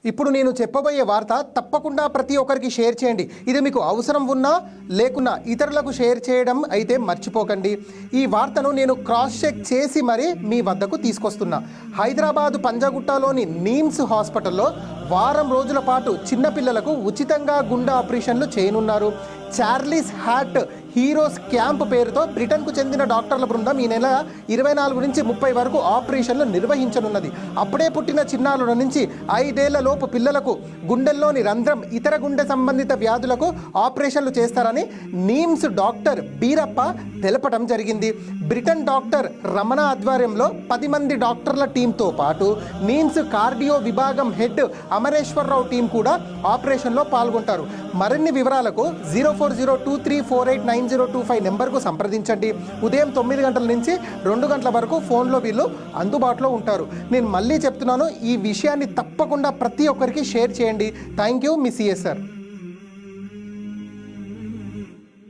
ఇప్పుడు నేను చెప్పబోయే వార్త తప్పకుండా ప్రతి ఒక్కరికి షేర్ చేయండి. ఇది మీకు అవసరం ఉన్నా లేకున్నా ఇతరులకు షేర్ చేయడం అయితే మర్చిపోకండి. ఈ వార్తను నేను క్రాస్ చెక్ చేసి మరీ మీ వద్దకు తీసుకొస్తున్నా. హైదరాబాదు పంజాగుట్టలోని నీమ్స్ హాస్పిటల్లో వారం రోజుల పాటు చిన్నపిల్లలకు ఉచితంగా గుండె ఆపరేషన్లు చేయనున్నారు. చార్లీస్ హార్ట్ హీరోస్ క్యాంప్ పేరుతో బ్రిటన్కు చెందిన డాక్టర్ల బృందం ఈ నెల 24 నుంచి 30 వరకు ఆపరేషన్లు నిర్వహించనున్నది. అప్పుడే పుట్టిన చిన్నారుల నుంచి 5 ఏళ్ల లోపు పిల్లలకు గుండెల్లోని రంధ్రం, ఇతర గుండె సంబంధిత వ్యాధులకు ఆపరేషన్లు చేస్తారని నీమ్స్ డాక్టర్ బీరప్ప తెలపడం జరిగింది. బ్రిటన్ డాక్టర్ రమణ ఆధ్వర్యంలో 10 మంది డాక్టర్ల టీంతో పాటు నీమ్స్ కార్డియో విభాగం హెడ్ అమరేశ్వరరావు టీం కూడా ఆపరేషన్లో పాల్గొంటారు. మరిన్ని వివరాలకు 0402348925 నెంబర్కు సంప్రదించండి. ఉదయం 9 గంటల నుంచి 2 గంటల వరకు ఫోన్లో వీళ్ళు అందుబాటులో ఉంటారు. నేను మళ్ళీ చెప్తున్నాను, ఈ విషయాన్ని తప్పకుండా ప్రతి ఒక్కరికి షేర్ చేయండి. Thank you, me CSR.